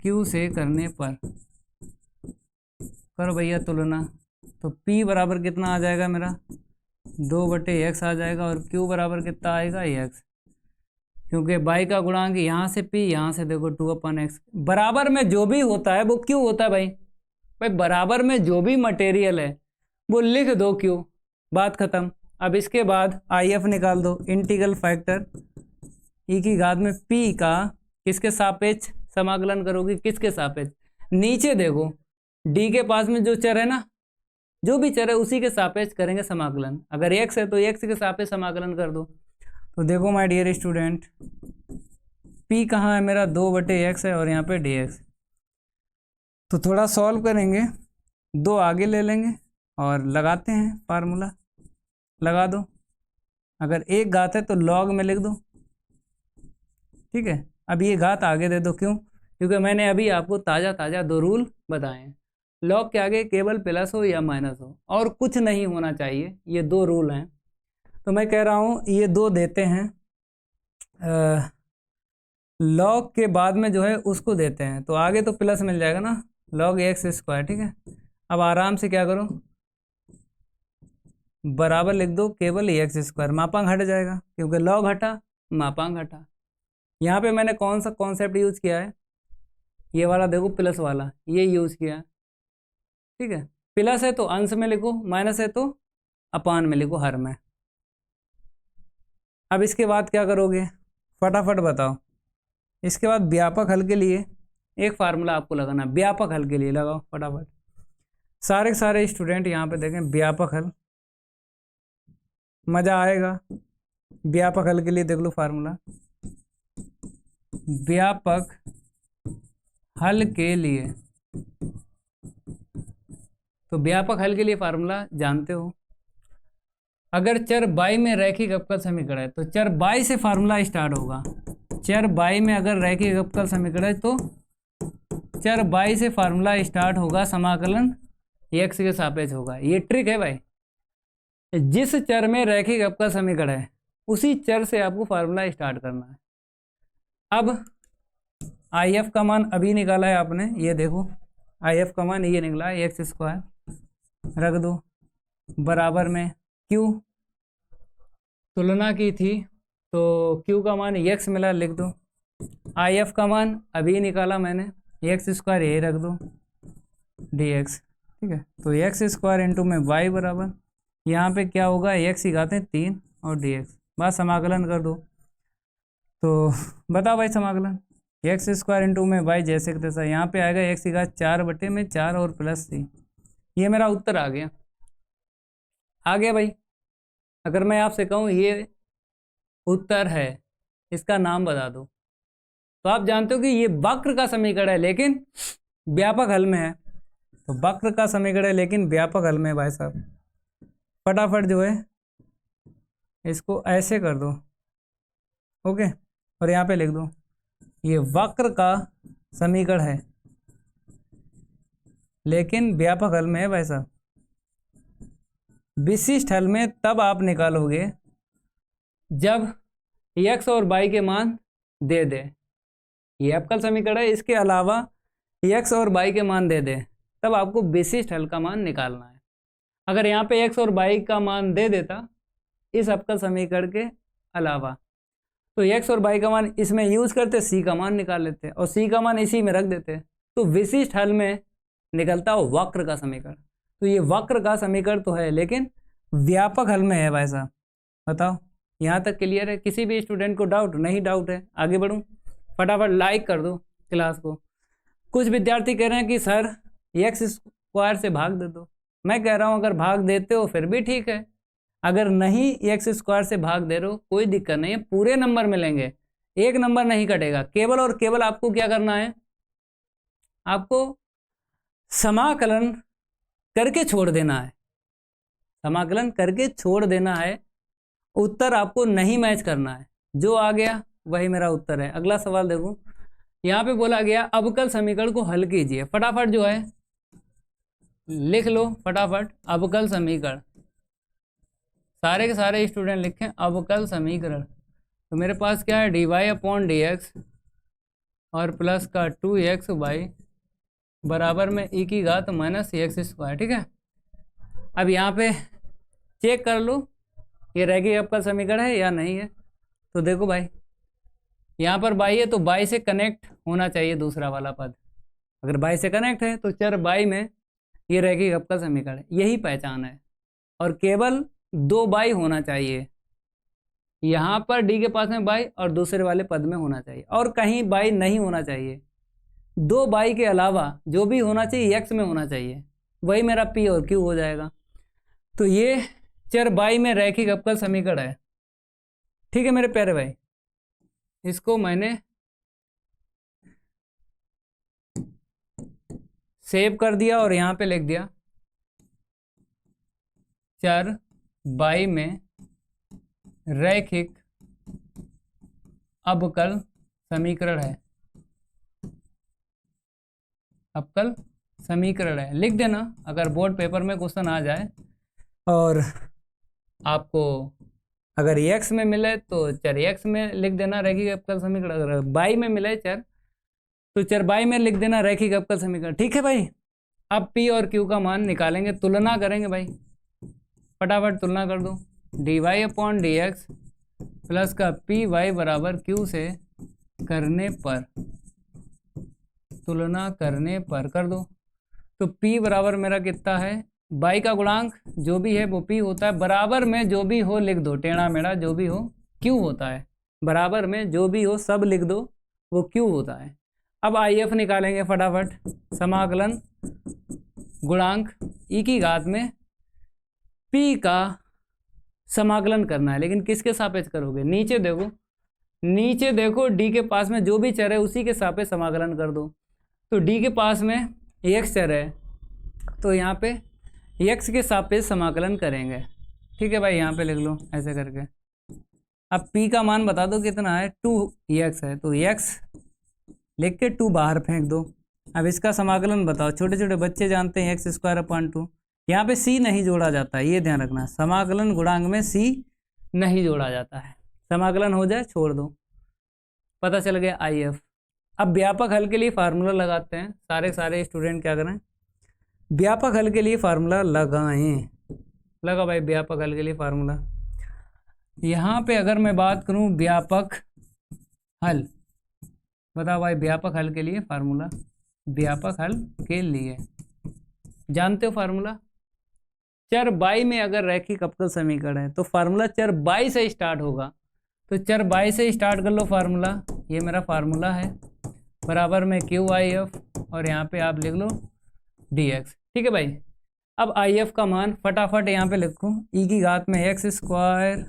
क्यू से करने पर, करो भैया तुलना, तो p बराबर कितना आ जाएगा मेरा 2/x आ जाएगा, और q बराबर कितना आएगा x, क्योंकि y का गुणांक यहाँ से p, यहाँ से देखो 2/x। बराबर में जो भी होता है वो q होता है भाई। भाई बराबर में जो भी मटेरियल है वो लिख दो q, बात खत्म। अब इसके बाद IF निकाल दो, इंटीग्रल फैक्टर e की घात में p का किसके सापेक्ष समाकलन करोगे, किसके सापेक्ष, नीचे देखो d के पास में जो चर है ना, जो भी चर है उसी के सापेक्ष करेंगे समाकलन। अगर x है तो x के सापेक्ष समाकलन कर दो। तो देखो माय डियर स्टूडेंट, p कहाँ है मेरा 2/x है, और यहाँ पे dx। तो थोड़ा सॉल्व करेंगे, 2 आगे ले लेंगे और लगाते हैं फार्मूला, लगा दो। अगर एक घात है तो लॉग में लिख दो, ठीक है। अब ये घात आगे दे दो, क्यों, क्योंकि मैंने अभी आपको ताज़ा ताज़ा 2 रूल बताए हैं। लॉग के आगे केवल प्लस हो या माइनस हो, और कुछ नहीं होना चाहिए, ये 2 रूल हैं। तो मैं कह रहा हूँ ये 2 देते हैं, लॉग के बाद में जो है उसको देते हैं, तो आगे तो प्लस मिल जाएगा ना, log x², ठीक है। अब आराम से क्या करो, बराबर लिख दो केवल x², मापांक हट जाएगा, क्योंकि log हटा मापांक हटा। यहाँ पे मैंने कौन सा कॉन्सेप्ट यूज़ किया है, ये वाला देखो प्लस वाला, ये यूज़ किया है, ठीक है। प्लस है तो अंश में लिखो, माइनस है तो अपान में लिखो, हर में। अब इसके बाद क्या करोगे, फटाफट बताओ। इसके बाद व्यापक हल के लिए एक फार्मूला आपको लगाना, व्यापक हल के लिए लगाओ फटाफट। सारे सारे स्टूडेंट यहाँ पे देखें, व्यापक हल, मज़ा आएगा। व्यापक हल के लिए देख लो फार्मूला, व्यापक हल के लिए, तो व्यापक हल के लिए फार्मूला जानते हो। अगर चर y में रैखिक अवकल समीकरण है तो चर y से फार्मूला स्टार्ट होगा। चर y में अगर रैखिक अवकल समीकरण है तो चर y से फार्मूला स्टार्ट होगा, समाकलन x के सापेक्ष होगा। ये ट्रिक है भाई, जिस चर में रैखिक अवकल समीकरण है उसी चर से आपको फार्मूला स्टार्ट करना है। अब IF का मान अभी निकाला है आपने, ये देखो IF का मान ये निकला है x², रख दो बराबर में q, तुलना की थी तो q का मान x मिला, लिख दो। IF का मान अभी निकाला मैंने, x² ये रख दो dx, ठीक है। तो x² इंटू में y बराबर, यहाँ पे क्या होगा, x की घातें 3 और dx, बस समाकलन कर दो। तो बताओ भाई समाकलन, x² इंटू में y जैसे कि तैसा, यहाँ पे आएगा x की घात 4/4 और प्लस 3। ये मेरा उत्तर आ गया। भाई अगर मैं आपसे कहूँ ये उत्तर है, इसका नाम बता दो, तो आप जानते हो कि ये वक्र का समीकरण है लेकिन व्यापक हल में है। तो वक्र का समीकरण है लेकिन व्यापक हल में है भाई साहब। फटाफट जो है इसको ऐसे कर दो, ओके, और यहाँ पे लिख दो ये वक्र का समीकरण है लेकिन व्यापक हल में है भाई साहब। विशिष्ट हल में तब आप निकालोगे जब x और y के मान दे दे, ये अवकल समीकरण है, इसके अलावा x और y के मान दे दे, तब आपको विशिष्ट हल का मान निकालना है। अगर यहाँ पे x और y का मान दे देता इस अवकल समीकरण के अलावा, तो x और y का मान इसमें यूज करते, c का मान निकाल लेते और c का मान इसी में रख देते, तो विशिष्ट हल में निकलता हो वक्र का समीकरण। तो ये वक्र का समीकरण तो है लेकिन व्यापक हल में है भाई साहब। बताओ यहाँ तक क्लियर है? किसी भी स्टूडेंट को डाउट? नहीं डाउट है, आगे बढ़ूँ? फटाफट लाइक कर दो क्लास को। कुछ विद्यार्थी कह रहे हैं कि सर x² से भाग दे दो। मैं कह रहा हूँ अगर भाग देते हो फिर भी ठीक है, अगर नहीं x² से भाग दे रहे हो कोई दिक्कत नहीं है, पूरे नंबर मिलेंगे, एक नंबर नहीं कटेगा। केवल और केवल आपको क्या करना है, आपको समाकलन करके छोड़ देना है, समाकलन करके छोड़ देना है। उत्तर आपको नहीं मैच करना है, जो आ गया वही मेरा उत्तर है। अगला सवाल देखो, यहाँ पे बोला गया अवकल समीकरण को हल कीजिए। फटाफट जो है लिख लो फटाफट, अवकल समीकरण सारे के सारे स्टूडेंट लिखें अवकल समीकरण। तो मेरे पास क्या है, dy/dx और प्लस का 2xy बराबर में e⁻⁻x²। ठीक है, अब यहाँ पे चेक कर लो ये रैखिक अवकल समीकरण है या नहीं है। तो देखो भाई, यहाँ पर y है तो y से कनेक्ट होना चाहिए दूसरा वाला पद। अगर y से कनेक्ट है तो चर y में ये रैखिक अवकल समीकरण है, यही पहचान है। और केवल 2 y होना चाहिए, यहाँ पर d के पास में y और दूसरे वाले पद में होना चाहिए, और कहीं y नहीं होना चाहिए। 2 y के अलावा जो भी होना चाहिए x में होना चाहिए, वही मेरा p और q हो जाएगा। तो ये चर y में रैखिक अवकल समीकरण है। ठीक है मेरे प्यारे भाई, इसको मैंने सेव कर दिया और यहाँ पे लिख दिया चर y में रैखिक अवकल समीकरण है, अवकल समीकरण है। लिख देना अगर बोर्ड पेपर में क्वेश्चन आ जाए और आपको अगर x में मिले तो चर x में लिख देना रैखिक अवकल समीकरण, अगर y में मिले चर तो चर y में लिख देना रैखिक अवकल समीकरण। ठीक है भाई, अब p और q का मान निकालेंगे, तुलना करेंगे भाई, फटाफट तुलना कर दो। dy/dx प्लस का py बराबर q से करने पर, तुलना करने पर कर दो। तो p बराबर मेरा कितना है, y का गुणांक जो भी है वो p होता है, बराबर में जो भी हो लिख दो, टेढ़ा मेढ़ा जो भी हो q होता है, बराबर में जो भी हो सब लिख दो, वो q होता है। अब IF निकालेंगे फटाफट, समाकलन गुणांक e की घात में p का समाकलन करना है, लेकिन किसके सापेक्ष करोगे, नीचे देखो, नीचे देखो d के पास में जो भी चर है उसी के सापेक्ष समाकलन कर दो। तो d के पास में x चर है तो यहाँ पे x के सापेक्ष समाकलन करेंगे। ठीक है भाई, यहाँ पे लिख लो ऐसे करके। अब p का मान बता दो कितना है, 2x है, तो x लिख के 2 बाहर फेंक दो। अब इसका समाकलन बताओ, छोटे छोटे बच्चे जानते हैं x²/2। यहाँ पे c नहीं जोड़ा जाता है, ये ध्यान रखना, समाकलन गुणांक में c नहीं जोड़ा जाता है, समाकलन हो जाए छोड़ दो। पता चल गया IF। अब व्यापक हल के लिए फार्मूला लगाते हैं, सारे स्टूडेंट क्या करें, व्यापक हल के लिए फार्मूला लगाएं। लगा भाई व्यापक हल के लिए फार्मूला। यहाँ पे अगर मैं बात करूँ व्यापक हल, बताओ भाई व्यापक हल के लिए फार्मूला, व्यापक हल के लिए जानते हो फार्मूला, चर y में अगर रैखिक अवकल समीकरण है तो फार्मूला चर y से स्टार्ट होगा। तो चर y से स्टार्ट कर लो फार्मूला, ये मेरा फार्मूला है, बराबर में QIF और यहाँ पे आप लिख लो dx। ठीक है भाई, अब IF का मान फटाफट यहाँ पे लिखो, e की घात में x²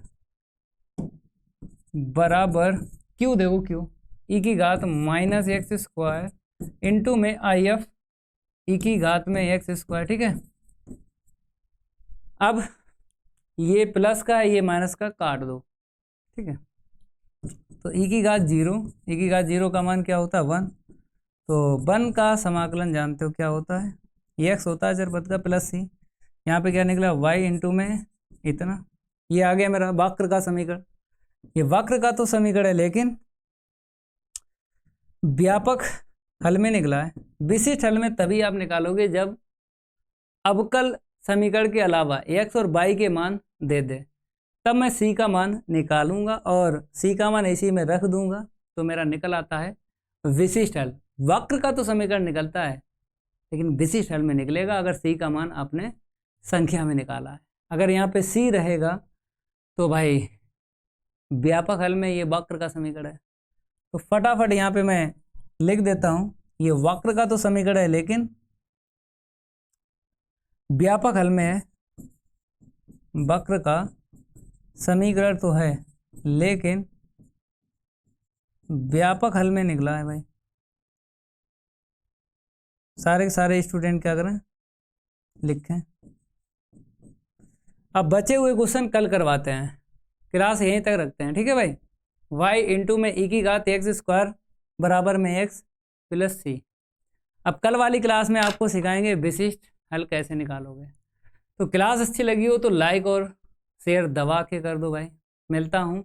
बराबर q, देखो q e की घात -x² इंटू में IF e की घात में x²। ठीक है, अब ये प्लस का ये माइनस का काट दो। ठीक है, तो e की घात 0, e की घात 0 का मान क्या होता है 1, तो 1 का समाकलन जानते हो क्या होता है, x होता है चर पद का प्लस c, यहाँ पे क्या निकला y इंटू में इतना, ये आ गया मेरा वक्र का समीकरण। ये वक्र का तो समीकरण है लेकिन व्यापक हल में निकला है, विशिष्ट हल में तभी आप निकालोगे जब अवकल समीकरण के अलावा x और y के मान दे दे, तब मैं c का मान निकालूंगा और c का मान इसी में रख दूंगा, तो मेरा निकल आता है विशिष्ट हल। वक्र का तो समीकरण निकलता है लेकिन विशिष्ट हल में निकलेगा अगर c का मान आपने संख्या में निकाला है। अगर यहाँ पे c रहेगा तो भाई व्यापक हल में ये वक्र का समीकरण है। तो फटाफट यहाँ पे मैं लिख देता हूँ, ये वक्र का तो समीकरण है लेकिन व्यापक हल में है, वक्र का समीकरण तो है लेकिन व्यापक हल में निकला है भाई। सारे के सारे स्टूडेंट क्या करें, लिखें। अब बचे हुए क्वेश्चन कल करवाते हैं, क्लास यहीं तक रखते हैं। ठीक है भाई, y इंटू में e की घात x² बराबर में x प्लस c। अब कल वाली क्लास में आपको सिखाएंगे विशिष्ट हल कैसे निकालोगे। तो क्लास अच्छी लगी हो तो लाइक और शेयर दबा के कर दो भाई। मिलता हूँ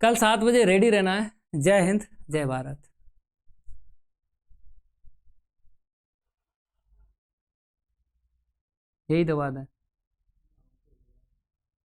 कल 7 बजे, रेडी रहना है। जय हिंद, जय भारत। यही तो बात है।